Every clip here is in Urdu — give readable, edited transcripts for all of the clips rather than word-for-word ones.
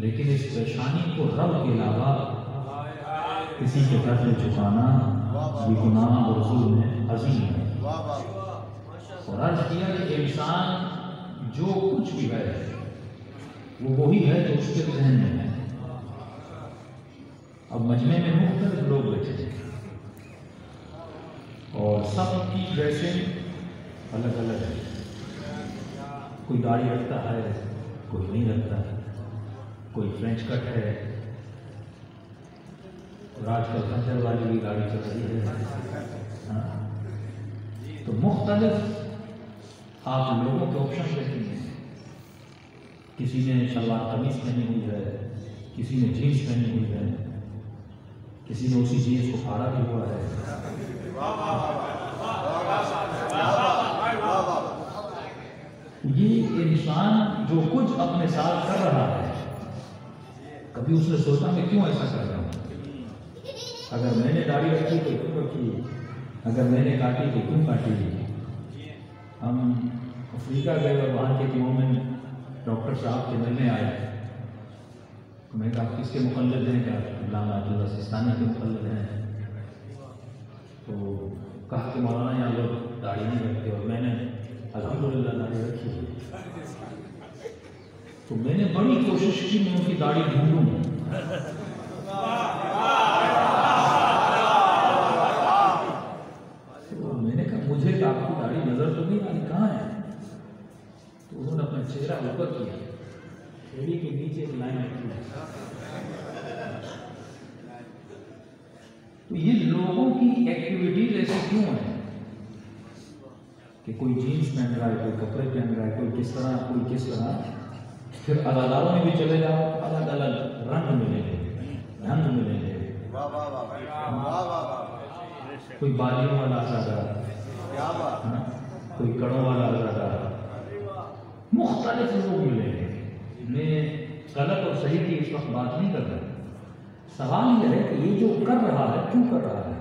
لیکن اس پیشانی کو رب کے علاوہ کسی کے گھر میں جھکانا بھی گناہ اور ظلم میں عظیم ہے۔ اور عرض کیا کہ انسان جو کچھ بھی ہے وہ وہی ہے جو اس کے ذہن میں ہے۔ اب مجمع میں مختلف لوگ بیٹھے ہیں اور سب کی ڈریسنگ الگ الگ ہے، کوئی داڑھی رکھتا ہے کوئی نہیں رکھتا ہے، کوئی فرینچ کٹ ہے اور آج کل خنجر والی بھی گاڑی چل رہی ہے۔ تو مختلف آپ لوگوں کے آپشن رہتے ہیں، کسی نے شلوار قمیض پہنی ہوئی ہے، کسی نے جینس پہنی ہوئی ہے، کسی نے اسی جینس کو پھاڑا بھی ہوا ہے۔ یہ انسان جو کچھ اپنے ساتھ کر رہا ہے، کبھی اس نے سوچا میں کیوں ایسا کر رہا ہوں؟ اگر میں نے داڑھی رکھی تو کیوں رکھی، اگر میں نے کاٹی تو کیوں کاٹی؟ ہم افریقہ گئے اور وہاں کے مومن ڈاکٹر صاحب کے ملنے آئے، میں کہا کس کے مقلد ہیں؟ کیا علامہ عبداللہ سستانی کے مقلد ہیں؟ تو کہا کہ مولانا یہاں لوگ داڑھی نہیں رکھتے، اور میں نے الحمدللہ داڑھی رکھی ہے۔ تو میں نے بڑی کوشش کی میں ان کی داڑھی ڈھونڈوں، تو میں نے کہا مجھے کہ آپ کی داڑھی نظر تو نہیں آئی، کہاں ہے؟ تو انہوں نے اپنا چہرہ اوپر کیا، کھیڑی کے نیچے ایک لائن رکھی ہے۔ تو یہ لوگوں کی ایکٹیویٹیز ایسی کیوں ہیں کہ کوئی جینس پہن رہا ہے، کوئی کپڑے پہن رہا ہے، کوئی کس طرح کوئی کس طرح، پھر اداروں میں بھی چلے جاؤ الگ الگ رنگ ملیں گے، ڈھنگ ملیں گے، کوئی بالیوں والا آزادہ، کوئی کڑوں والا آزادہ، مختلف لوگ ملیں گے۔ میں غلط اور صحیح کی اس وقت بات نہیں کر رہا، سوال یہ ہے کہ یہ جو کر رہا ہے کیوں کر رہا ہے؟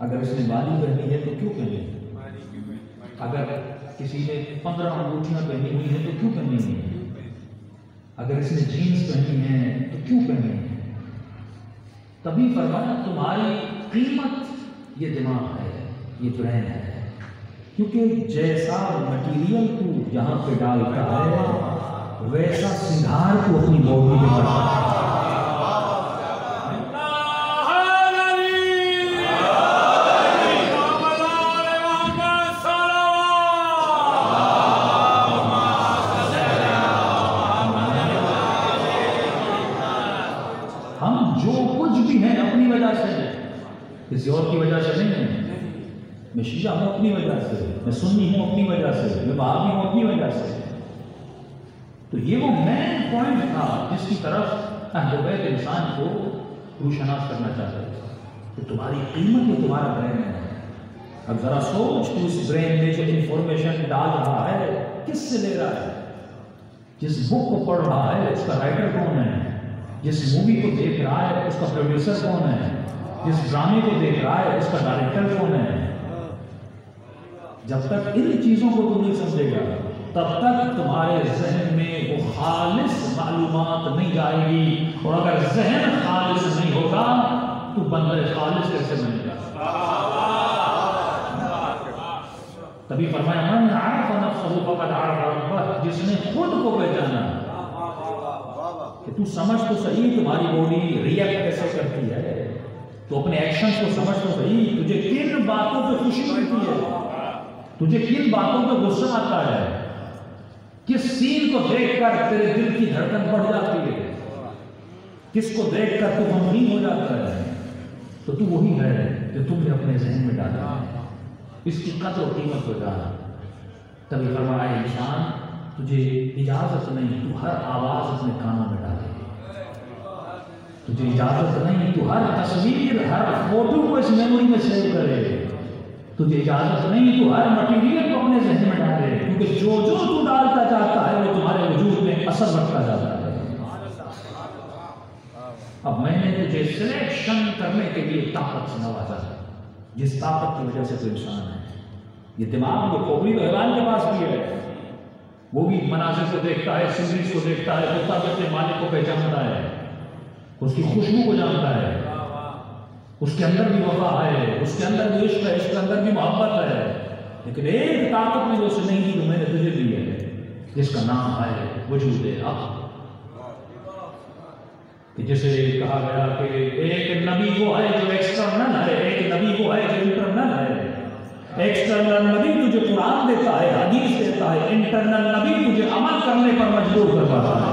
اگر اس نے بالی پہنی ہے تو کیوں پہنی ہے؟ اگر کسی نے 15 انگوٹھیاں پہنی ہوئی ہیں تو کیوں پہنی ہے؟ اگر اس نے جینس پہنی ہے تو کیوں پہنی ہے؟ تبھی فرمایا تمہاری قیمت یہ دماغ ہے، یہ برین ہے، کیونکہ جیسا مٹیریل تو یہاں پہ ڈالتا ہے ویسا سنگھار تو اپنی باڈی میں کرتا ہے۔ ہم جو کچھ بھی ہیں اپنی وجہ سے، کسی اور کی وجہ سے نہیں ہے۔ میں شیعہ ہوں اپنی وجہ سے، میں سنی ہوں اپنی وجہ سے، میں وہابی ہوں اپنی وجہ سے۔ تو یہ وہ مین پوائنٹ تھا جس کی طرف اہل بیت انسان کو روشناس کرنا چاہتے تھے کہ تمہاری قیمت یہ تمہارا برین ہے۔ اب ذرا سوچ تو اس برین میں جو انفارمیشن ڈال رہا ہے کس سے لے رہا ہے؟ جس بک کو پڑھ رہا ہے اس کا رائٹر کون ہے؟ جس مووی کو دیکھ رہا ہے اس کا پروڈیوسر کون ہے؟ جس ڈرامے کو دیکھ رہا ہے اس کا ڈائریکٹر کون ہے؟ جب تک ان چیزوں کو تم نہیں سمجھے گا تب تک تمہارے ذہن میں وہ خالص معلومات نہیں جائے گی، اور اگر ذہن خالص نہیں ہوگا تو بندہ خالص کیسے بنے گا؟ تبھی فرمایا من عرف نفسہ فقد عرف ربہ، جس نے خود کو پہچانا کہ تو سمجھ تو صحیح تمہاری باڈی ریئیکٹ کیسے کرتی ہے، تو اپنے ایکشنز کو سمجھ تو صحیح، تجھے کن باتوں پہ خوشی ملتی ہے، تجھے کن باتوں پہ غصہ آتا ہے، کس سین کو دیکھ کر تیرے دل کی دھڑکن بڑھ جاتی ہے، کس کو دیکھ کر تو غمگین ہو جاتا ہے، تو تو وہی ہے جو تم نے اپنے ذہن میں ڈالا ہے، اس کی قدر و قیمت کو جانا۔ تبھی فرمایا انسان تجھے اجازت نہیں تو ہر آواز اپنے کانوں میں ڈالے، تجھے اجازت نہیں تو ہر تصویر ہر فوٹو کو اس میموری میں سیو کرے، تجھے اجازت نہیں تو ہر مٹیریل کو اپنے ذہن میں ڈالے، کیونکہ جو جو تو ڈالتا جاتا ہے وہ تمہارے وجود میں اثر رکھتا جاتا ہے۔ اب میں نے تجھے سلیکشن کرنے کے لیے طاقت سے نوازا ہے، جس طاقت کی وجہ سے تو انسان ہے۔ یہ دماغ جو کھوپڑی تو حیوان کے پاس بھی ہے، وہ بھی مناظر کو دیکھتا ہے، سینریز کو دیکھتا ہے، تو تب اپنے مالک کو پہچانتا ہے، اس کی خوشبو کو جانتا ہے، اس کے اندر بھی وفا ہے، اس کے اندر بھی عشق ہے، اس کے اندر بھی محبت ہے، لیکن ایک طاقت میں جو اسے نہیں دی جو میں نے تجھے دی ہے، جس کا نام ہے وجود حق. جسے کہا گیا کہ ایک نبی وہ ہے جو ایکسٹرنل ہے، ایک نبی وہ ہے جو انٹرنل ہے. ایکسٹرنل نبی تجھے قرآن دیتا ہے، حدیث دیتا ہے، انٹرنل نبی تجھے عمل کرنے پر مجبور کرتا ہے.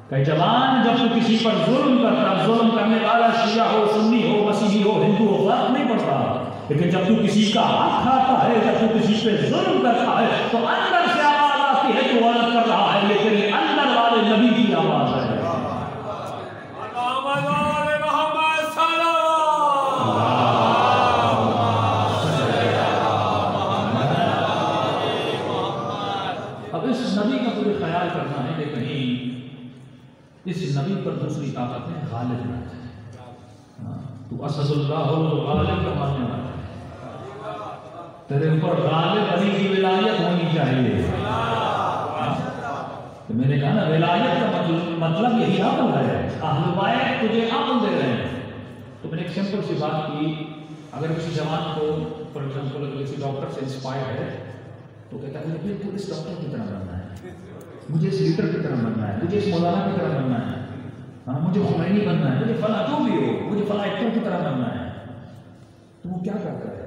کہ جوان جب تو کسی پر ظلم کرتا، ظلم کرنے والا شیعہ ہو، سنی ہو، مسیحی ہو، ہندو ہو، فرق نہیں پڑتا، لیکن جب تو کسی کا حق کھاتا ہے، جب تو کسی پہ ظلم کرتا ہے تو اندر سے آواز آتی ہے تو غلط کر رہا ہے، لیکن اندر والے نبی کی آواز ہے. اب اس نبی کا تجھے خیال کرنا ہے کہ کہیں اس نبی پر دوسری طاقتیں غالب نہ جائیں. تو اسد اللہ غالب کا ماننے والا ہے، تیرے اوپر غالب علی کی ولایت ہونی چاہیے. تو میں نے کہا نا ولایت کا مطلب یہی عقل ہے. اہل بیت تجھے عقل دے رہے ہیں. تو میں نے ایک سمپل سی بات کی، اگر کسی جوان کو فار ایگزامپل کسی ڈاکٹر سے انسپائر ہے تو کہتا ہے مجھے بالکل اس ڈاکٹر کی طرح بننا ہے، مجھے اس لیڈر کی طرح بننا ہے، مجھے اس مولانا کی طرح بننا ہے، مجھے خمینی بننا ہے، مجھے فلاں جو بھی ہو، مجھے فلاں ایکٹر کی طرح بننا ہے. تو وہ کیا کرتا ہے؟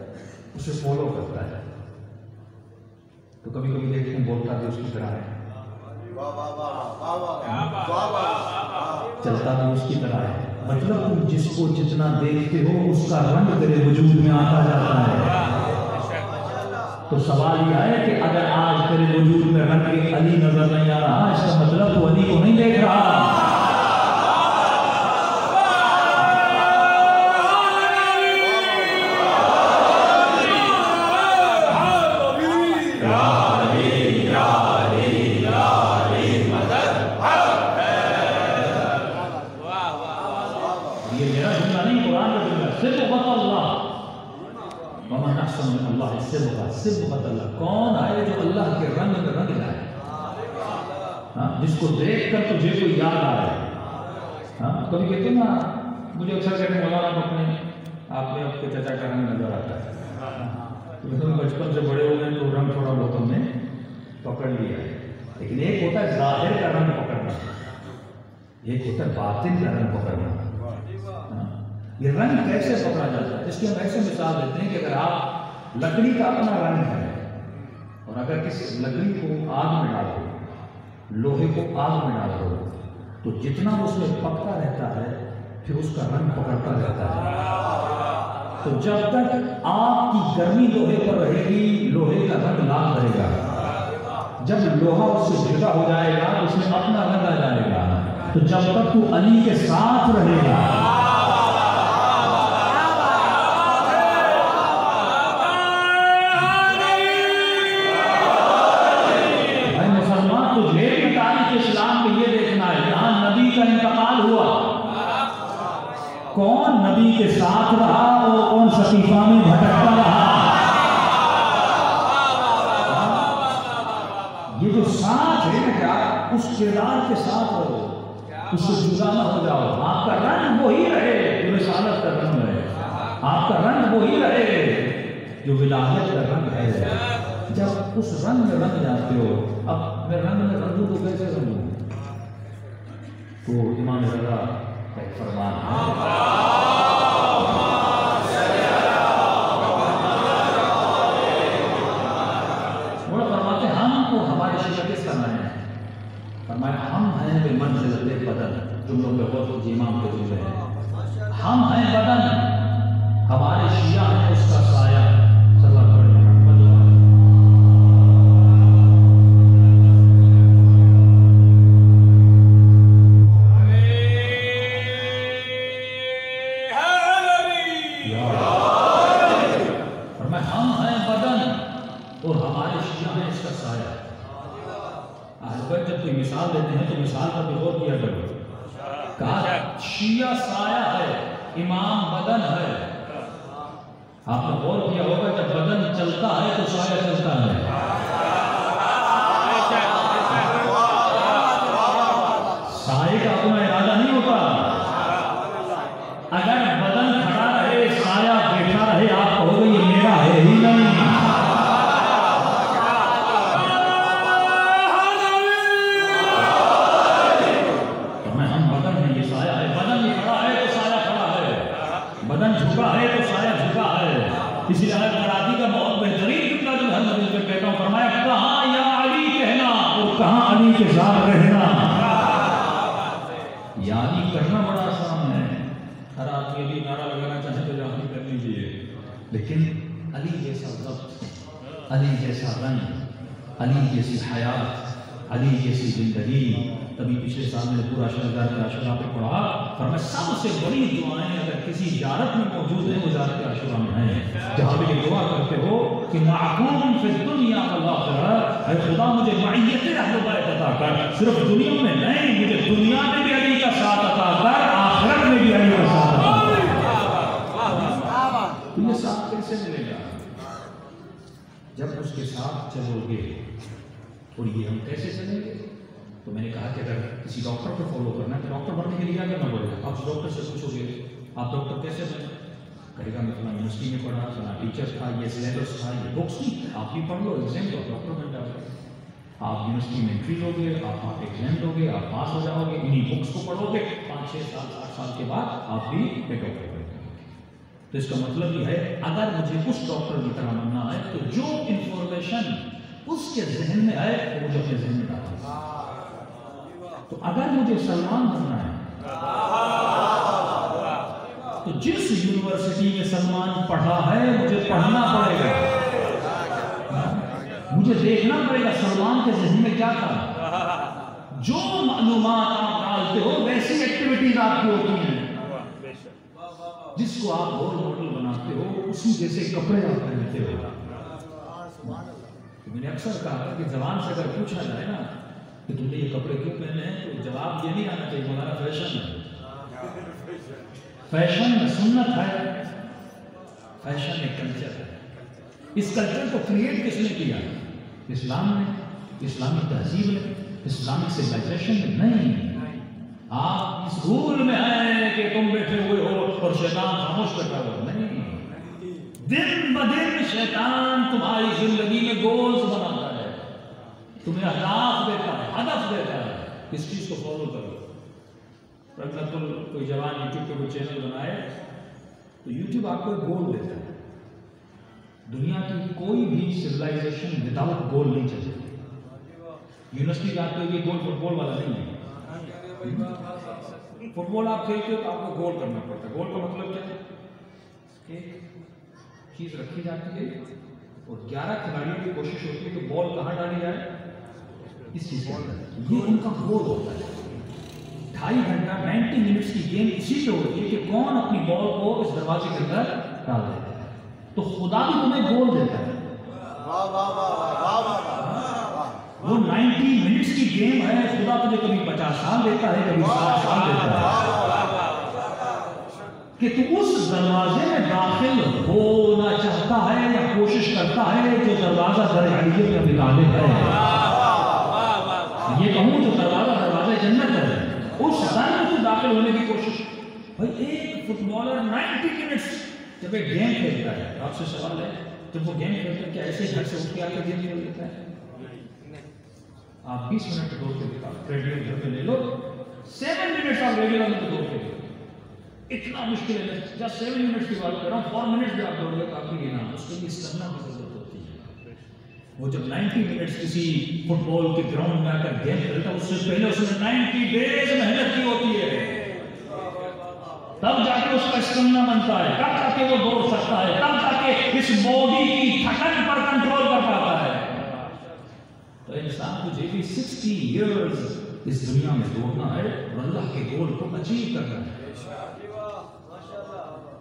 اسے فالو کرتا ہے. تو کبھی کبھی دیکھتے ہیں بولتا بھی اس کی طرح ہے، چلتا بھی اس کی طرح ہے. مطلب تم جس کو جتنا دیکھتے ہو اس کا رنگ تیرے وجود میں آتا جاتا ہے. تو سوال یہ ہے کہ اگر آج تیرے وجود میں رنگ علی نظر نہیں آ رہا، اس کا مطلب تو علی کو نہیں دیکھ رہا. یہ میرا جملہ نہیں، قرآن کا جملہ. صبغۃ اللہ ومن احسن من اللہ صبغۃ اللہ. کون آئے جو اللہ کے رنگ میں رنگ لائے، جس کو دیکھ کر تجھے کوئی یاد آئے. کبھی کہتے ہیں نا، مجھے اکثر کہتے ہیں مولانا اپنے آپ میں آپ کے چچا کا رنگ نظر آتا ہے. بچپن سے بڑے ہو گئے تو رنگ تھوڑا بہت ہم نے پکڑ لیا ہے، لیکن ایک ہوتا ہے ظاہر کا رنگ پکڑنا، ایک ہوتا ہے باطن کا رنگ پکڑنا. یہ رنگ کیسے پکڑا جاتا ہے؟ اس کی ہم ایسے مثال دیتے ہیں کہ اگر آپ لکڑی کا اپنا رنگ ہے اور اگر کسی لکڑی کو آگ میں ڈالو، لوہے کو آگ میں ڈالو، تو جتنا اس میں پکتا رہتا ہے پھر اس کا رنگ پکڑتا رہتا ہے. تو جب تک آگ کی گرمی لوہے پر رہے گی لوہے کا رنگ لال رہے گا. جب لوہا اس سے جدا ہو جائے گا اس میں اپنا رنگ آ جائے گا. تو جب تک تو علی کے ساتھ رہے گا، انتقال ہوا کون نبی کے ساتھ رہا اور کون سقیفہ میں بھٹکتا رہا. یہ جو ساتھ ہے کیا اس کردار کے ساتھ رہو، اس سے جدا نہ ہو جاؤ. آپ کا رنگ وہی رہے جو رسالت کا رنگ ہے، آپ کا رنگ وہی رہے جو ولایت کا رنگ ہے. جب اس رنگ میں رنگ جاتے ہو، اب میں رنگ میں رنگوں کو کیسے رنگوں؟ تو امام رضا کا ایک فرمان ہے، وہ فرماتے ہم کو ہمارے شیعہ کس طرح ہیں؟ فرمایا ہم ہیں بے منزلت بدن. جملوں پہ غور کیجیے، امام کے جملے ہیں. ہم ہیں بدن، ہمارے شیعہ ہیں اس کا سایہ. جب کوئی مثال دیتے ہیں تو مثال پر بھی غور کیا کرو. کہا شیعہ سایہ ہے، امام بدن ہے. آپ نے غور کیا ہوگا جب بدن چلتا ہے تو سایہ چلتا ہے. کے ساتھ رہنا. یاری کرنا بڑا آسان ہے، ہر آدمی ابھی نعرہ لگانا چاہے تو یاری کر لیجیے، لیکن علی جیسا ضبط، علی جیسا رنگ، علی جیسی حیات، علی جیسی زندگی. تبھی پچھلے سال میں نے پورا شہزاد عاشورہ پہ پڑھا، فرمایا سب سے بڑی دعائیں اگر کسی زیارت میں موجود ہیں وہ زیارت عاشورہ میں ہیں، جہاں پہ یہ دعا کرتے ہو کہ معقوم فی الدنیا والآخرہ، اے خدا مجھے معیت اہل بیت عطا کر، صرف دنیا میں نہیں، مجھے دنیا میں بھی علی کا ساتھ عطا کر، آخرت میں بھی علی کا ساتھ عطا کر. تو یہ ساتھ کیسے ملے گا؟ جب اس کے ساتھ چلو گے. اور یہ ہم کیسے چلیں گے؟ تو میں نے کہا کہ اگر کسی ڈاکٹر کو فالو کرنا ہے تو ڈاکٹر بننے کے لیے کیا کرنا پڑے گا؟ آپ ڈاکٹر سے پوچھو گے آپ ڈاکٹر کیسے بنے، کہے گا میں فلاں یونیورسٹی میں پڑھا، فلاں ٹیچر تھا، یہ سلیبس تھا، یہ بکس تھی، آپ بھی پڑھ لو، ایگزام دو، ڈاکٹر بن جاؤ گے. آپ یونیورسٹی میں انٹری دو گے، آپ ایگزام دو گے، آپ پاس ہو جاؤ گے، انہیں بکس کو پڑھو گے، 5-6 سال 8 سال کے بعد آپ بھی ایک ڈاکٹر بن جاؤ گے. تو اس کا مطلب یہ ہے اگر مجھے اس ڈاکٹر کی طرح بننا ہے تو جو انفارمیشن اس کے ذہن میں آئے وہ مجھے اپنے ذہن میں ڈالنا. تو اگر مجھے سلمان بننا ہے تو جس یونیورسٹی میں سلمان پڑھا ہے مجھے پڑھنا پڑے گا، مجھے دیکھنا پڑے گا سلمان کے ذہن میں کیا تھا. جو معلومات آپ ڈالتے ہو ویسی ایکٹیویٹیز آپ کی ہوتی ہیں. جس کو آپ رول ماڈل بناتے ہو اسی جیسے کپڑے آپ پہنتے ہو. میں نے اکثر کہا کہ زبان سے اگر پوچھا جائے نا کہ تم نے یہ کپڑے کیوں پہنے ہیں تو جواب یہ نہیں آنا چاہیے ہمارا فیشن ہے. فیشن سنت ہے، فیشن ایک کلچر ہے. اس کلچر کو کریٹ کس نے کیا؟ اسلام نے، اسلامی تہذیب نے، اسلامک سیولائزیشن نے نہیں. آپ اس رول میں ہیں کہ تم بیٹھے ہوئے ہو اور شیطان خاموش بیٹھا ہوا نہیں. دن بدن شیطان تمہاری زندگی میں گولز بناتا ہے، تمہیں اہداف دیتا ہے، ہدف دیتا ہے. اس چیز کو فالو کرو. کوئی جوان یوٹیوب پہ کوئی چینل بنائے تو یوٹیوب آپ کو ایک گول دیتا ہے. دنیا کی کوئی بھی سیولائزیشن وداؤٹ گول نہیں چل سکتی. یونیورسٹی میں آپ کو یہ گول فٹ بال والا نہیں ہے. فٹ بال آپ کھیلتے ہو تو آپ کو گول کرنا پڑتا ہے. گول کا مطلب کیا ہے؟ ایک چیز رکھی جاتی ہے اور 11 کھلاڑیوں کی کوشش ہوتی ہے کہ بال کہاں ڈالی جائے، اس چیز کا یہ ان کا گول ہوتا ہے. 2.5 گھنٹہ 90 منٹس کی گیم اسی پہ ہوتی ہے کہ کون اپنی بال کو اس دروازے کے اندر ڈال دیتا ہے. تو خدا بھی تمہیں گول دیتا ہے. وہ 90 منٹس کی گیم ہے. خدا تجھے کبھی 50 سال دیتا ہے، کبھی 60 سال دیتا ہے کہ تو اس دروازے میں داخل ہونا چاہتا ہے یا کوشش کرتا ہے جو دروازہ در علیت میں نکالے ہے. یہ کہوں جو دروازہ جنت ہے اس در میں تو داخل ہونے کی کوشش. بھائی ایک فٹ بالر 90 منٹس جب ایک گیم کھیلتا ہے، آپ سے سوال ہے جب وہ گیم کھیلتا ہے کیا ایسے گھر سے اٹھ کے آ کے گیم کھیل لیتا ہے؟ آپ 20 منٹ دوڑ کے دکھا، ریڈیو گھر پہ لے لو، 7 منٹس آپ ریڈیو میں دوڑ کے دکھا. اتنا مشکل ہے. جب 7 منٹس کی بات کر رہا ہوں، 4 منٹس بھی آپ دوڑ گے کافی لینا، اس کے لیے اسٹیمنا کی ضرورت ہوتی ہے. وہ جب 90 منٹس کسی فٹ بال کے گراؤنڈ میں آ کر گیم کھیلتا ہے اس سے پہلے اس نے 90 ڈیز محنت کی ہوتی ہے. تب جا کے اس کا اسٹیمنا بنتا ہے، تب جا کے وہ دوڑ سکتا ہے، تب جا کے اس باڈی کی تھکن پر کنٹرول کر پاتا ہے. تو انسان کو جو بھی 60 ایئرز اس دنیا میں دوڑنا ہے اور اللہ کے گول کو اچیو کرنا ہے.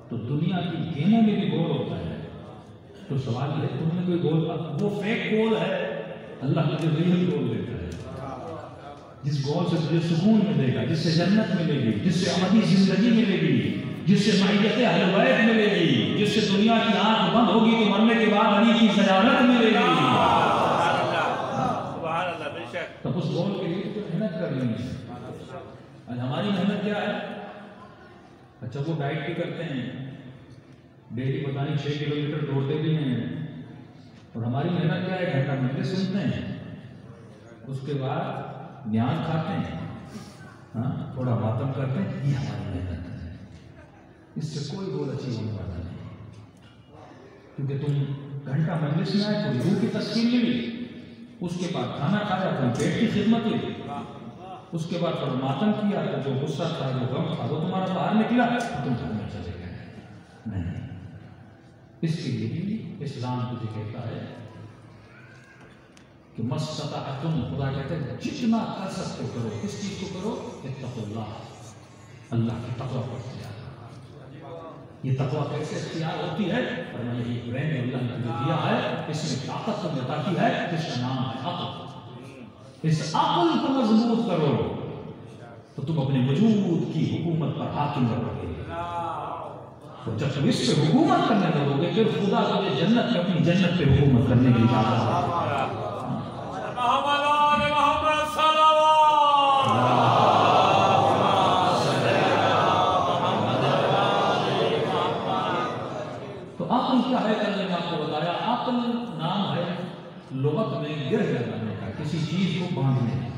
تو دنیا کی گیموں میں بھی گول ہوتا ہے. تو سوال یہ ہے تم نے کوئی گول، وہ فیک گول ہے، اللہ تجھے ریئل گول دیتا ہے. جس گول سے تجھے سکون ملے گا، جس سے جنت ملے گی، جس سے ابدی زندگی ملے گی، جس سے معیت اہل بیت ملے گی، جس سے دنیا کی آنکھ بند ہوگی تو مرنے کے بعد علی کی زیارت ملے گی. تب اس گول کے لیے تو محنت کرنی ہے. آج ہماری محنت کیا ہے؟ اچھا وہ ڈائٹ بھی کرتے ہیں، ڈیلی پتہ نہیں 6 کلومیٹر دوڑتے بھی ہیں، اور ہماری محنت کیا ہے؟ 1 گھنٹہ مجلس سنتے ہیں، اس کے بعد نیاز کھاتے ہیں، تھوڑا ماتم کرتے ہیں. یہ ہماری محنت ہے. اس سے کوئی گول اچیو ہونے والا نہیں، کیونکہ تم گھنٹہ مجلس میں آئے تو روح کی تسکین ملی، اس کے بعد کھانا کھایا تو پیٹ کی خدمت ہوئی، اس کے بعد تھوڑا ماتم کیا تو جو غصہ تھا جو غم تھا وہ تمہارا باہر نکلا تم گھر میں چلے گئے. نہیں، اس کے لیے بھی اسلام تجھے کہتا ہے کہ مستطعتم، خدا کہتے ہیں جتنا کر سکتے کرو. کس چیز کو کرو؟ اتقوا اللہ، اللہ کی تقوی پر اختیار. یہ تقوی کیسے اختیار ہوتی ہے؟ فرمایا یہ برین اللہ نے تمہیں دیا ہے، اس میں طاقت تمہیں عطا کی ہے جس کا نام ہے عقل. اس عقل کو مضبوط کرو تو تم اپنے وجود کی حکومت پر حاکم رہو گے. تو جب تم اس پہ حکومت کرنے لگو گے پھر خدا تمہیں جنت میں اپنی جنت پہ حکومت کرنے کی اجازت ہے. تو عقل کیا ہے؟ کل میں نے آپ کو بتایا عقل نام ہے لغت میں گرہ لگانے کا، کسی چیز کو باندھنے کا.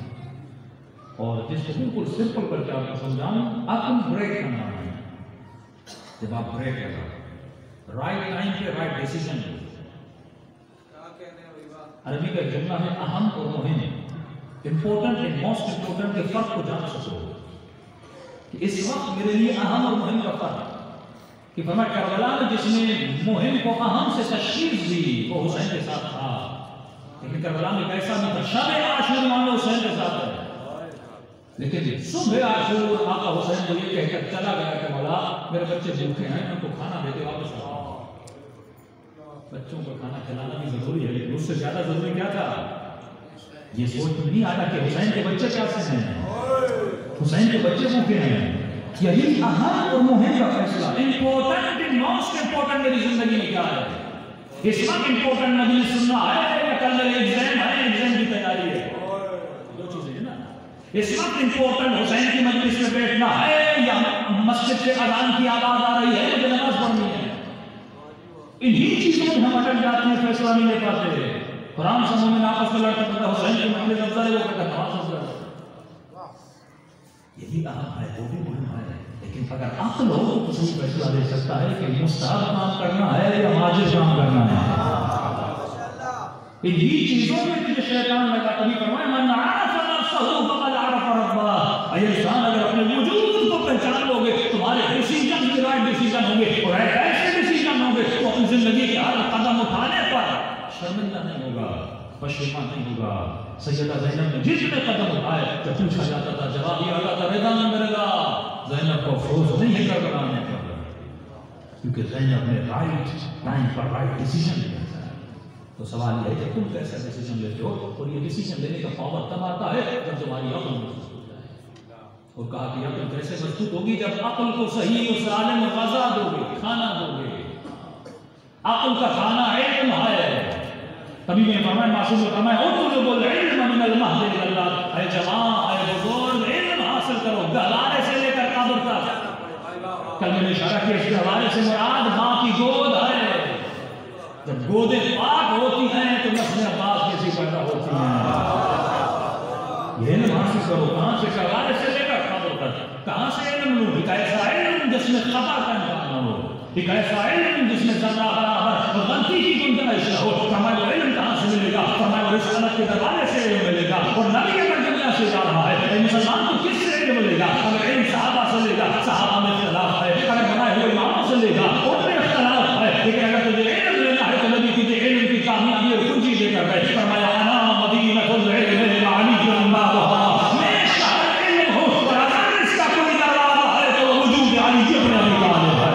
اور جس کو بالکل سمپل کر کے آپ کو سمجھاؤں، عقل بریک کا نام ہے. جب آپ بریک لگا رائٹ ٹائم پہ رائٹ ڈیسیژن. عربی کا جملہ ہے اہم اور مہم، امپورٹنٹ اینڈ موسٹ امپورٹنٹ کے فرق کو جان سکو کہ اس وقت میرے لیے اہم اور مہم کا فرق کہ فرمایا کربلا میں جس نے مہم کو اہم سے تشخیص دی وہ حسین کے ساتھ تھا. لیکن کربلا میں کیسا نہیں تھا؟ شب عاشور مانو حسین کے ساتھ ہے. لیکن صبح عاشور آقا حسین کو یہ کہہ کر چلا گیا کہ مولا میرے بچے بھوکے ہیں، ان کو کھانا دے کے واپس آؤ. بچوں کو کھانا کھلانا بھی ضروری ہے لیکن اس سے زیادہ ضروری کیا تھا؟ یہ سوچ نہیں آیا کہ حسین کے بچے کیسے ہیں، حسین کے بچے بھوکے ہیں. یہی اہم اور مہم کا فیصلہ. امپورٹنٹ اینڈ موسٹ امپورٹنٹ میری زندگی میں کیا ہے؟ اس وقت امپورٹنٹ مجلس سننا ہے یا کل میرے ایگزام ہے، ایگزام کی تیاری ہے؟ دو چیزیں ہیں نا. اس وقت امپورٹنٹ حسین کی مجلس میں بیٹھنا ہے یا مسجد سے اذان کی آواز آ رہی ہے مجھے نماز پڑھنی ہے؟ انہی چیزوں میں ہم اٹک جاتے ہیں، فیصلہ نہیں لے پاتے. قرآن سے مومن آپس میں لڑتا پڑتا حسین کی مجلس افضل ہے وہ کہتا نماز افضل ہے. یہی اہم ہے، وہ بھی مہم ہے. لیکن اگر عقل ہو تو کسی فیصلہ دے سکتا ہے کہ مستحب کام کرنا ہے یا واجب کام کرنا ہے. انہی چیزوں میں تجھے شیطان لگا. تبھی فرمایا من عرف نفسہ فقد عرف ربہ. اے انسان اگر اپنے وجود کو پہچان لو گے تمہارے ڈیسیژن بھی رائٹ ڈیسیژن ہوں گے اور ایسے ڈیسیژن ہوں گے تو اپنی زندگی کے ہر قدم اٹھانے پر شرمندہ نہیں ہوگا، پشیمان نہیں ہوگا. سیدہ زینب نے جتنے قدم اٹھائے جب پوچھا جاتا تھا جواب یہ آتا تھا رضا میں رضا. زینب کو افسوس نہیں ہے کربلا میں کیونکہ زینب نے رائٹ ٹائم پر رائٹ ڈیسیژن لیا تھا. تو سوال یہ ہے کہ تم کیسا ڈیسیژن لیتے ہو؟ اور یہ ڈیسیژن لینے کا پاور تب آتا ہے جب تمہاری عقل مضبوط ہو جائے. اور کہا کہ عقل کیسے مضبوط ہوگی؟ جب عقل کو صحیح اس عالم غذا دو گے، کھانا دو گے. عقل کا کھانا علم ہے. تبھی میں فرمایا معصوم نے فرمایا اطلب العلم من المہد الی اللہ. اے جوان، اے بزرگ، علم حاصل کرو گہوارے سے لے کر قبر تک. کل میں نے اشارہ کیا اس گہوارے سے مراد ماں کی گود ہے. جب گودیں پاک ہوتی ہیں تو نسل عباس کیسی پیدا ہوتی ہیں. یہ علم حاصل کرو. کہاں سے؟ گہوارے سے لے کر قبر تک. کہاں سے علم لو؟ ایک ایسا علم جس میں خطا کا امکان نہ ہو، ایک ایسا علم جس میں ذرہ برابر غلطی کی گنجائش نہ ہو. فرمایا وہ علم کہاں سے ملے گا؟ فرمایا وہ رسالت کے دروازے سے علم ملے گا. اور نبی اگر دنیا سے جا رہا ہے مسلمان کو کس سے علم ملے گا؟ اگر علم صحابہ سے لے گا، صحابہ میں اختلاف ہے. اگر بنائے ہوئے اماموں سے لے گا، ان میں اختلاف ہے. لیکن اگر تجھے علم لینا ہے تو نبی تجھے علم کی کامیابی اور کنجی دے کر گئے. فرمایا انا مدینۃ العلم علی بابها. میں شہر علم ہوں اور اگر اس کا کوئی دروازہ ہے تو وہ وجود علی ابن ابی طالب ہے.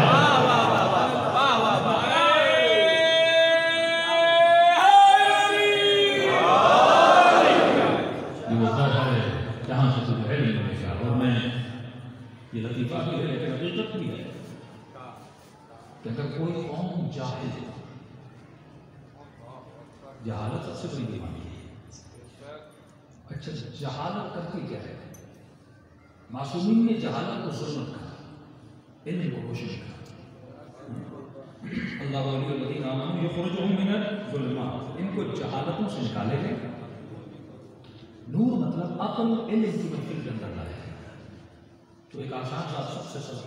یہ لطیفہ بھی ہے لیکن حقیقت بھی ہے کہ اگر کوئی قوم جاہل ہے، جہالت سب سے بڑی بیماری ہے. اچھا جہالت کرتی کیا ہے؟ معصومین نے جہالت کو ظلمت کہا، علم کو کوشش کہا. اللہ ولی الذین آمنوا یخرجهم من الظلمات. ان کو جہالتوں سے نکالے گئے. نور مطلب عقل علم کی محفل کے اندر لائے. تو ایک آسان سا سب سے سب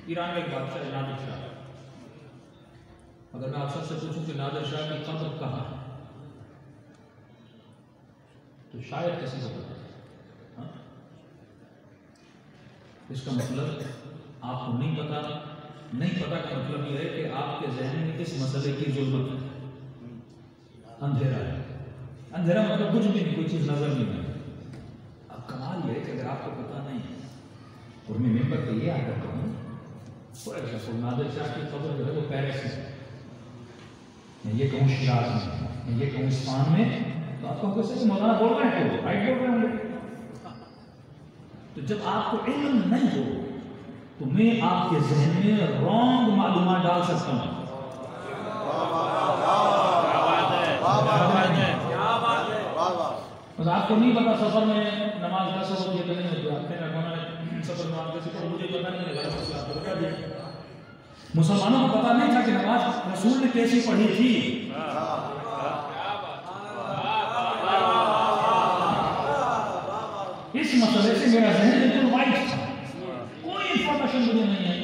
ایران کا ایک بادشاہ نادر شاہ. اگر میں آپ سب سے پوچھوں کہ نادر شاہ کی قبر کہاں ہے تو شاید کسی کو پتا ہے. اس کا مطلب آپ کو نہیں پتا کا مطلب یہ ہے کہ آپ کے ذہن میں اس مسئلے کی ظلمت ہے، اندھیرا ہے. اندھیرا مطلب کچھ بھی نہیں، کوئی چیز نظر نہیں آئی. اب کمال یہ ہے کہ اگر آپ کو پتا نہیں اور میں ممبر پہ یہ آ کرتا ہوں، فار ایگزامپل نادر شاہ کی قبر جو ہے وہ پیرس میں، میں یہ کہوں شیراز میں، میں یہ کہوں اسفان میں، تو آپ کو کیسے مولانا بول رہے ہیں تو رائٹ بول رہے ہیں. تو جب آپ کو علم نہیں ہو تو میں آپ کے ذہن میں رانگ معلومات ڈال سکتا ہوں. آپ کو نہیں پتا سفر میں نماز کیسے ہوتی ہے کہ نہیں ہوتی، آپ نے سفر میں نماز کیسے پڑھی، مجھے پتا نہیں ہے. مسلمانوں کو پتا نہیں تھا کہ نماز رسول نے کیسی پڑھی تھی. اس مسئلے سے میرا ذہن بالکل وائٹ تھا، کوئی انفارمیشن مجھے نہیں ہے.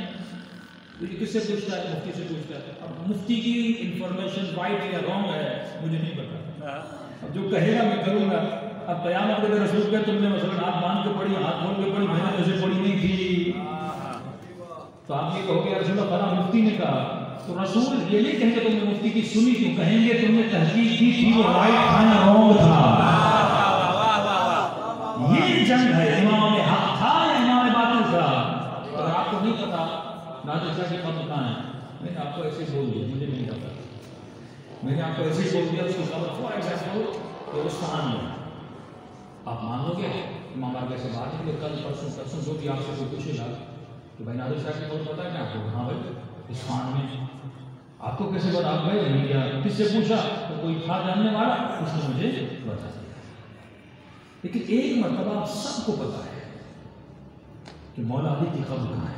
کس سے پوچھتا ہے؟ مفتی سے پوچھتا ہے. اب مفتی کی انفارمیشن وائٹ یا رانگ ہے مجھے نہیں پتا. اب جو کہے گا میں کروں گا. اب قیامت کے رسول کے تم نے مثلا ہاتھ باندھ کے پڑھی، ہاتھ کھول کے پڑھی، میں نے ایسے پڑھی نہیں تھی، تو آپ یہ کہو گے رسول اللہ فلاں مفتی نے کہا. تو رسول یہ نہیں کہیں گے تم نے مفتی کی سنی کیوں، کہیں گے تم نے تحقیق کی تھی، وہ رائٹ تھا یا رانگ تھا. یہ جنگ ہے، امام حق تھا یا امام باطل تھا. اگر آپ کو نہیں پتا نادر شاہ کی قبر کہاں ہے، میں نے آپ کو ایسے بول دیا، مجھے نہیں پتا، میں نے آپ کو ایسے بول دیا اس کی قبر فار ایگزامپل ہندوستان میں. آپ مان لو گے امام باقر سے بات ہے کہ کل پرسوں جو بھی آپ سے کوئی پوچھے گا کہ بھائی نادر شاہ کی قبر پتا ہے کیا آپ کو؟ ہاں بھائی ہندوستان میں. آپ کو کیسے بتا؟ آپ گئے نہیں کیا، کس سے پوچھا؟ تو کوئی تھا جاننے والا، اس نے مجھے بتا دیا. لیکن ایک مرتبہ آپ سب کو پتا ہے کہ مولا علی کی قبر کہاں ہے.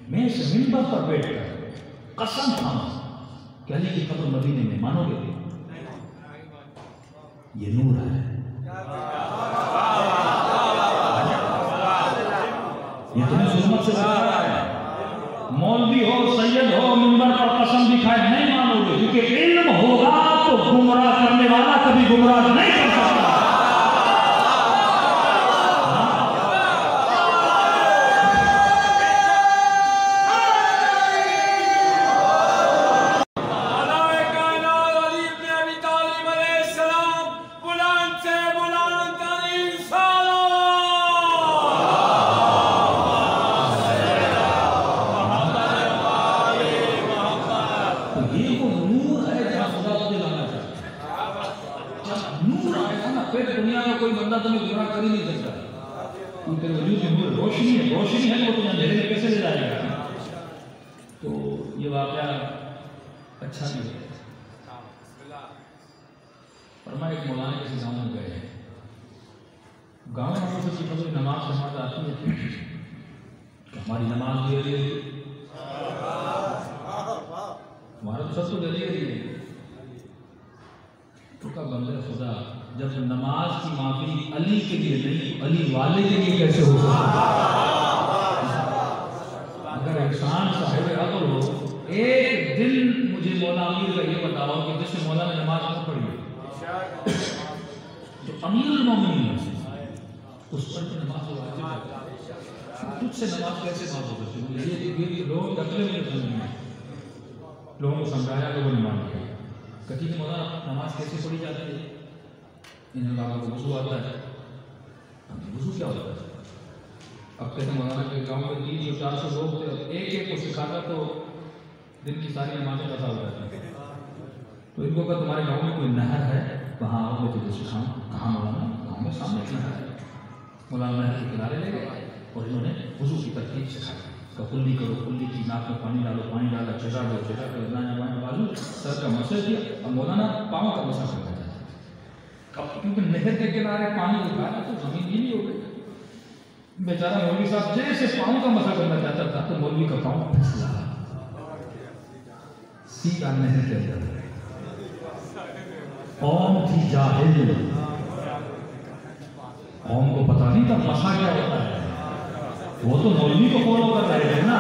میں اس منبر پر بیٹھ کر قسم کھاؤں کہ علی کی قبر مدینے میں، مانو گے یہ نور ہے، یہ تمہیں ظلمت سے بچا رہا ہے. مولوی ہو، سید ہو، منبر پر قسم دکھائے نہیں مانو گے، کیونکہ علم ہوگا تو گمراہ کرنے والا کبھی گمراہ نہیں کر سکتا. روشنی ہے تو اندھیرے میں کیسے لے جائے گا. تو یہ واقعہ اچھا نہیں ہے. فرمایا ایک مولانا کسی گاؤں میں گئے، گاؤں میں کسی قبر نماز سماعت آتی ہے تو ہماری نماز بھی علی ہے، ہمارا تو سب کو علی ہے. تو کا بندہ خدا جب نماز کی معافی علی کے لیے نہیں علی والے کے لیے کیسے ہو سکتا؟ اگر احسان صاحب عقل ہو، ایک دن مجھے مولا امیر کا یہ بتاؤ کہ جس سے مولا نے نماز نہ پڑھی ہے، جو امیر المومنین اس پر تو نماز واجب ہے، تجھ سے نماز کیسے معاف ہو سکتی ہے؟ یہ لوگ عقل میں نہیں ہیں. لوگوں کو سمجھایا لوگوں نے مان لیا. کہتی کہ مولا نماز کیسے پڑھی جاتی ہے؟ انہیں لوگوں کو وضو آتا ہے. وضو کیا ہوتا ہے؟ اب کہتے ہیں مولانا کے گاؤں میں 300-400 لوگ تھے، ایک ایک کو سکھاتا تو دن کی ساری نمازیں ادا ہو جاتی. تو ان کو کہا تمہارے گاؤں میں کوئی نہر ہے؟ وہاں آؤ میں تجھے سکھاؤں. کہاں مولانا؟ گاؤں میں سامنے نہر ہے. مولانا نہر کے کنارے لے گئے اور انہوں نے وضو کی ترتیب سکھائی. کلی کرو، کلی کی ناک میں پانی ڈالو، پانی ڈالا، چڑھا دو، چڑھا کر دائیں بائیں بازو سر کا مسح کیا. اب مولانا پاؤں کا مسح کرتا تھا. اب کیونکہ نہر کے کنارے پانی اٹھایا تو زمین گیلی ہو گئی. بیچارہ مولوی صاحب جیسے پاؤں کا مسح کرنا چاہتا تھا تو مولوی کا پاؤں پھسلا سیدھا نہر کے اندر. قوم تھی جاہل، قوم کو پتہ نہیں تھا مسح کیا ہوتا ہے. وہ تو مولوی کو فالو کر رہے تھے نا.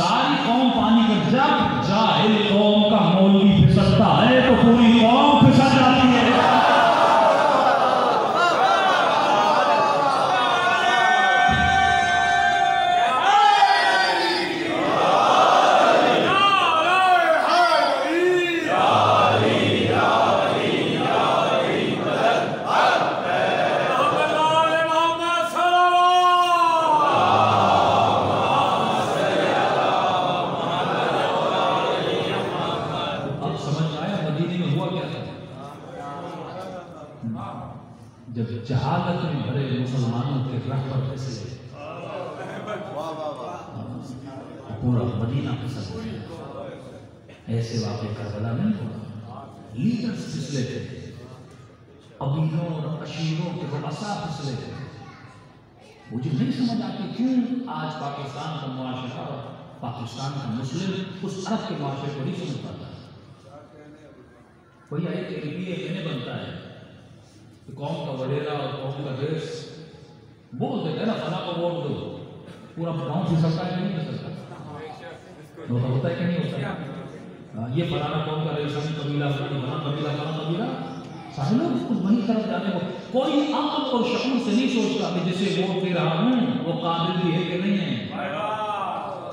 ساری قوم پانی کا جب جاہل قوم کا مولوی پھسلتا ہے تو پوری قوم پھسل جاتی ہے. جب جہالت میں بھرے مسلمانوں کے راہ پر پھسلے پورا مدینہ پھسل گیا. ایسے واقعے کربلا نہیں ہوا. لیڈرز پھسلے تھے, قبیلوں اور عشیروں کے رؤساء پھسلے تھے. مجھے نہیں سمجھ آتی کیوں آج پاکستان کا معاشرہ, پاکستان کا مسلم اس عرب کے معاشرے کو نہیں سمجھ پاتا. کوئی ایک ایریا میں بنتا ہے قوم کا وڈیرا اور قوم کا ریس بول دیتے ہیں نا, فلاں کو ووٹ دو, پورا گاؤں پھسلتا ہے کہ نہیں پھسلتا؟ ہوتا ہے کہ نہیں ہوتا؟ یہ فلانا قوم کا ریس, قبیلہ فلاں قبیلہ, سارے لوگ اس کو وہیں طرف جانے کو. کوئی عقل اور شعور سے نہیں سوچتا کہ جسے ووٹ دے رہا ہوں وہ قابل بھی ہے کہ نہیں ہے.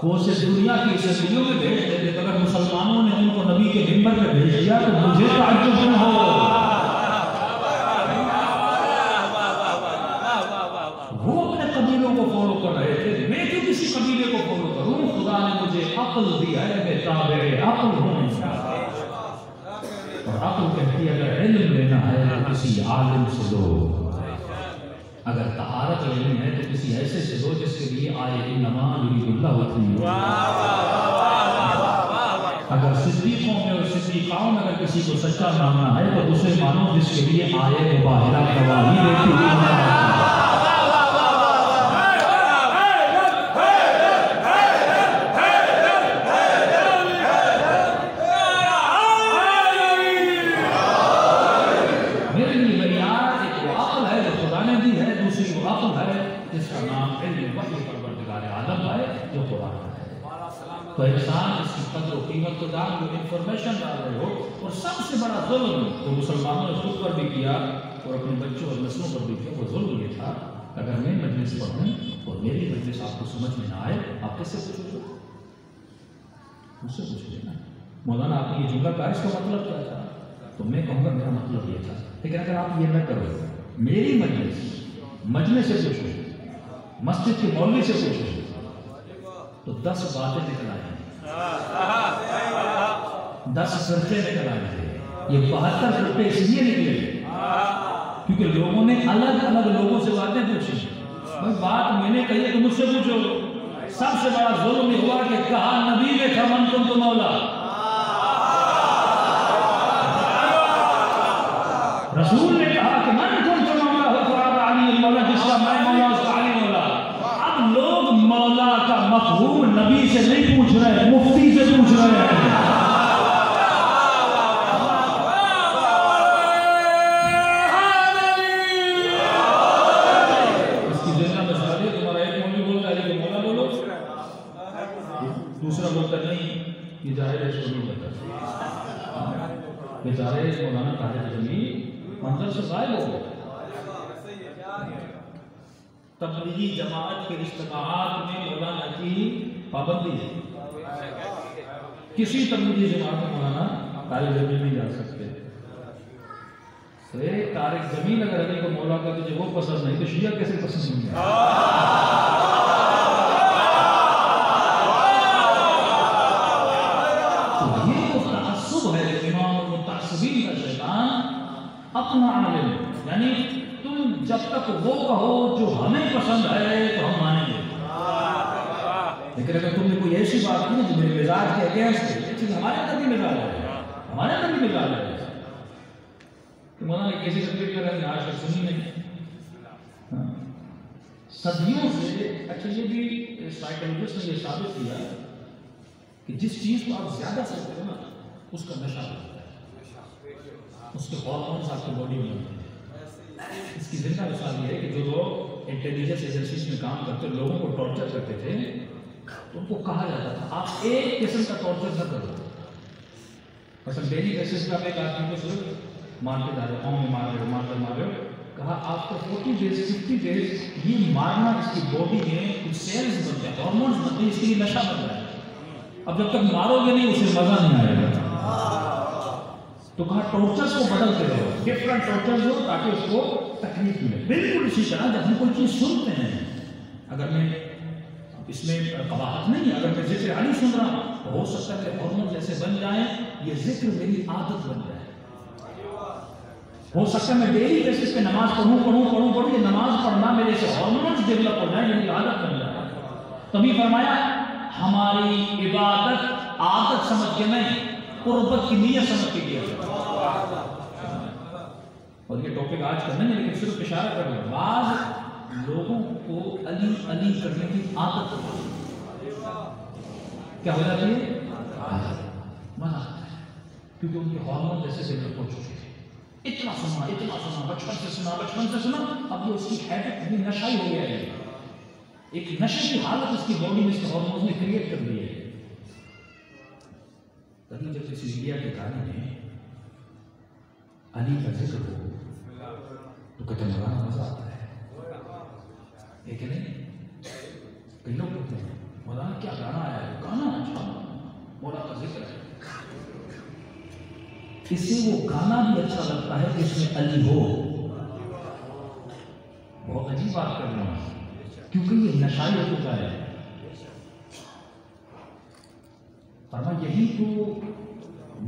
وہ اسے دنیا کی اسمبلیوں میں بھیج دیتے. اگر مسلمانوں نے ان کو نبی کے منبر میں بھیج دیا تو مجھے تعجب نہ ہو. کو فالو کر رہے تھے, میں کیوں کسی قبیلے کو فالو کروں؟ خدا نے مجھے عقل دی ہے, میں تابع عقل ہوں. اور عقل کہتی ہے اگر علم لینا ہے تو کسی عالم سے لو, اگر طہارت لینی ہے تو کسی ایسے سے لو جس کے لیے آئے انما یرید اللہ وجہہ. اگر صدیقوں میں اور صدیقاؤں میں اگر کسی کو سچا ماننا ہے تو اسے مانو جس کے لیے آئے مباہرہ گواہی دیتی ہوئی. تو انسان اس کی قدر و قیمت کو ڈال دو, انفارمیشن ڈال رہے ہو. اور سب سے بڑا ظلم جو مسلمانوں نے خود پر بھی کیا اور اپنے بچوں اور نسلوں پر بھی کیا, وہ ظلم یہ تھا اگر میں مجلس پڑھوں اور میری مجلس آپ کو سمجھ میں نہ آئے, آپ کیسے پوچھو گے؟ مجھ سے پوچھ لینا مولانا آپ نے یہ جملہ کہا, اس کا مطلب کیا تھا؟ تو میں کہوں گا میرا مطلب یہ تھا. لیکن اگر آپ یہ نہ کرو, میری مجلس سے پوچھو, مسجد کے مولوی سے پوچھو, تو 10 باتیں نکل آئیں, 10 فرقے نکل آئیں. یہ 72 فرقے اس لیے نکلے کیونکہ لوگوں نے الگ الگ لوگوں سے باتیں پوچھی. بات میں نے کہی ہے تو مجھ سے پوچھو. سب سے بڑا ظلم یہ ہوا کہ کہا نبی نے تھا من کنت مولا, رسول نے کہا کہ من کنت مولا ہو فہذا علی المولا, جس کا میں مولا اس کا علی مولا. اب لوگ مولا کا مفہوم نبی سے نہیں پوچھ رہے, مفتی سے پوچھ رہے ہیں. اس کی زندہ مثال ہے, تمہارا ایک مولوی بولتا ہے کہ مولا بولو, دوسرا بولتا نہیں یہ ظاہر ہے اس کو نہیں پتا. بیچارے مولانا طاہر جمیل منظر سے غائب ہو گئے. تبلیغی جماعت کے اجتماعات میں مولانا کی پابندی ہے. کسی تبلیغی جماعت میں مولانا طارق جمیل نہیں جا سکتے. طارق جمیل اگر علی کو مولا کا تجھے وہ پسند نہیں تو شیعہ کیسے پسند نہیں ہے؟ تو یہ تو تعصب ہے. امام المتعصبین کا شیطان اپنا عالم, یعنی تم جب تک وہ کہو جو ہمیں پسند ہے تو ہم مانیں گے, لیکن اگر تم نے کوئی ایسی بات کی جو میرے مزاج کے اگینسٹ ہے, یہ چیز ہمارے اندر بھی مزاج ہے, ہمارے اندر بھی مزاج ہے. کہ مولانا ایک ایسی تقریر کر رہے ہیں آج تک سنی نہیں. صدیوں سے. اچھا یہ بھی سائیکالوجسٹ نے یہ ثابت کیا کہ جس چیز کو آپ زیادہ سکتے ہو نا اس کا نشہ ہوتا ہے, اس کے ہارمونز آپ کی باڈی میں ہوتے ہیں. اس کی زندہ مثال یہ ہے کہ جو لوگ انٹیلیجنس ایجنسیز میں کام کرتے لوگوں کو ٹارچر کرتے تھے, تو ان کو کہا جاتا تھا آپ ایک قسم کا ٹارچر نہ کرو. مثلا ڈیلی بیسس پہ آپ ایک آدمی کو صرف مارتے جا رہے ہو، مار رہے ہو. کہا آفٹر 40 days 50 days یہ مارنا اس کی باڈی میں کچھ سیلز بنتے ہیں، ہارمونز بنتے ہیں، اس کے لیے نشہ بن رہا ہے. اب جب تک مارو گے نہیں اسے مزہ نہیں آئے گا. تو کہا ٹارچرز کو بدلتے رہو، ڈفرنٹ ٹارچرز ہو تاکہ اس کو تکلیف ملے. بالکل اسی طرح جب ہم کوئی چیز سنتے ہیں، اگر میں اس میں قباحت نہیں ہے، اگر میں ذکر علی سن رہا ہوں تو ہو سکتا ہے کہ ہارمونز ایسے بن جائیں یہ ذکر میری عادت بن جائے. ہو سکتا ہے میں ڈیلی بیسس پہ نماز پڑھوں یہ نماز پڑھنا میرے سے ہارمونز ڈیولپ ہو جائیں، میری عادت بن جائے. تبھی فرمایا ہماری عبادت عادت سمجھ کے نہیں، قربت کی نیت سمجھ کے کیا جائے. اور یہ ٹاپک آج کرنا نہیں لیکن صرف اشارہ کر رہا ہوں، بعض لوگوں کو علی علی کرنے کی عادت کیا ہو جاتی ہے؟ مزہ آتا ہے کیونکہ ان کے ہارمون جیسے ڈیولپ ہو چکے ہیں. اتنا سنا بچپن سے سنا اب یہ اس کی ہیبٹ بھی نشائی ہو گیا ہے. ایک نشے کی حالت اس کی باڈی میں اس کے ہارمونز نے کریٹ کر دی ہے. تبھی جب کسی انڈیا کے گانے میں علی کا ذکر ہو تو کہتے ہیں مولانا مزہ آتا ہے. ایک نہیں کئی لوگ کہتے ہیں مولانا کیا گانا آیا ہے، گانا اچھا مولا کا ذکر ہے. اس سے وہ گانا بھی اچھا لگتا ہے جس میں علی ہو. بہت عجیب بات کر رہا ہوں کیونکہ یہ نشائی ہو چکا ہے. فرمایا یہی تو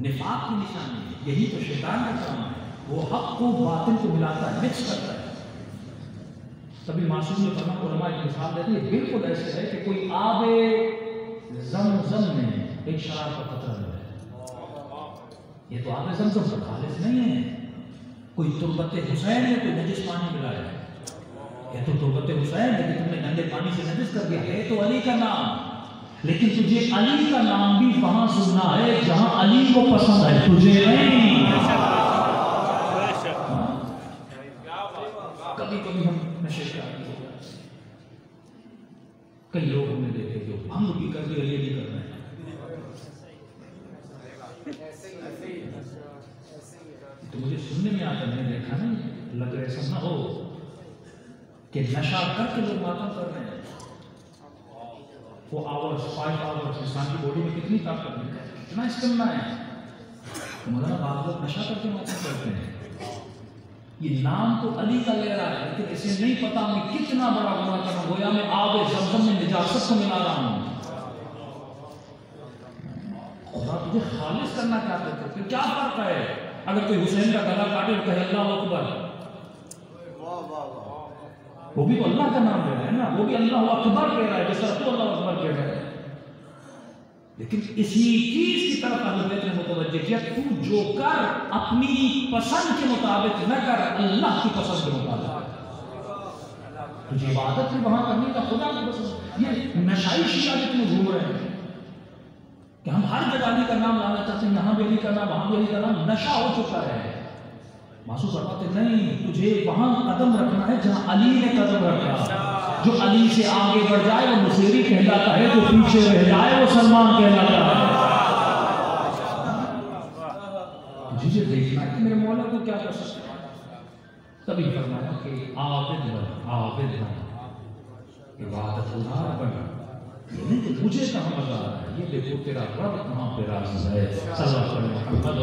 نفاق کی نشانی ہے، یہی تو شیطان کا کام ہے. وہ حق کو باطل کو ملاتا ہے، مکس کرتا ہے. تبھی معصوم نے فرمایا علماء ایک مثال دیتے ہیں بالکل ایسے ہے کہ کوئی آب زمزم میں ایک شراب کا قطرہ ہے. یہ تو آب زمزم کا خالص نہیں ہے. کوئی تربت حسین میں کوئی نجس پانی ملا ہے. یہ تو تربت حسین ہے کہ تم نے گندے پانی سے نجس کر دیا. ہے تو علی کا نام، لیکن تجھے علی کا نام بھی وہاں سننا ہے جہاں علی کو پسند ہے، تجھے نہیں. کبھی کبھی ہم نشے کے عادی ہو جاتے ہیں. کئی لوگ ہم نے دیکھے جو بھنگ بھی کر کے علی کر رہے ہیں. تو مجھے سننے میں آتا میں نے دیکھا نہیں لگ رہا ایسا نہ ہو کہ نشہ کر کے لوگ ماتم کر رہے ہیں. 4 hours 5 hours انسان کی باڈی میں کتنی طاقت ہے، کتنا استعمال ہے. مولانا بعض لوگ نشہ کر کے ماتم کرتے ہیں. یہ نام تو علی کا لے رہا ہے لیکن اسے نہیں پتا میں کتنا بڑا گناہ کر رہا ہوں. گویا میں آب زمزم میں نجاست کو ملا رہا ہوں. خدا تجھے خالص کرنا چاہتے تھے، پھر کیا فرق ہے اگر کوئی حسین کا گلا کاٹے اور کہے اللہ اکبر؟ وہ بھی تو اللہ کا نام لے رہا ہے نا، وہ بھی اللہ اکبر کہہ رہا ہے جیسا تو اللہ اکبر کہہ رہا ہے. لیکن اسی چیز کی طرف اہل بیت نے متوجہ کیا تو جو کر اپنی پسند کے مطابق نہ کر، اللہ کی پسند کے مطابق. تجھے عبادت بھی وہاں کرنے کا خدا کی پسند. یہ نشائی شیعہ جتنے گھوم رہے ہیں کہ ہم ہر جگہ علی کا نام لانا چاہتے ہیں، یہاں بھی علی کا نام وہاں بھی علی کا نام. نشہ ہو چکا ہے. معصوم فرماتے نہیں، تجھے وہاں قدم رکھنا ہے جہاں علی نے قدم رکھا. جو علی سے آگے بڑھ جائے وہ نصیری کہلاتا ہے، جو پیچھے رہ جائے وہ سلمان کہلاتا ہے. تجھے دیکھنا ہے کہ میرے مولا کو کیا کر سکتا ہے. تبھی فرمایا کہ عابد بن، عابد بن، عبادت گزار بن. نہیں کہ مجھے کہاں مزہ آ رہا ہے، یہ دیکھو تیرا رب کہاں پہ راضی ہے. صلی اللہ علیہ وسلم.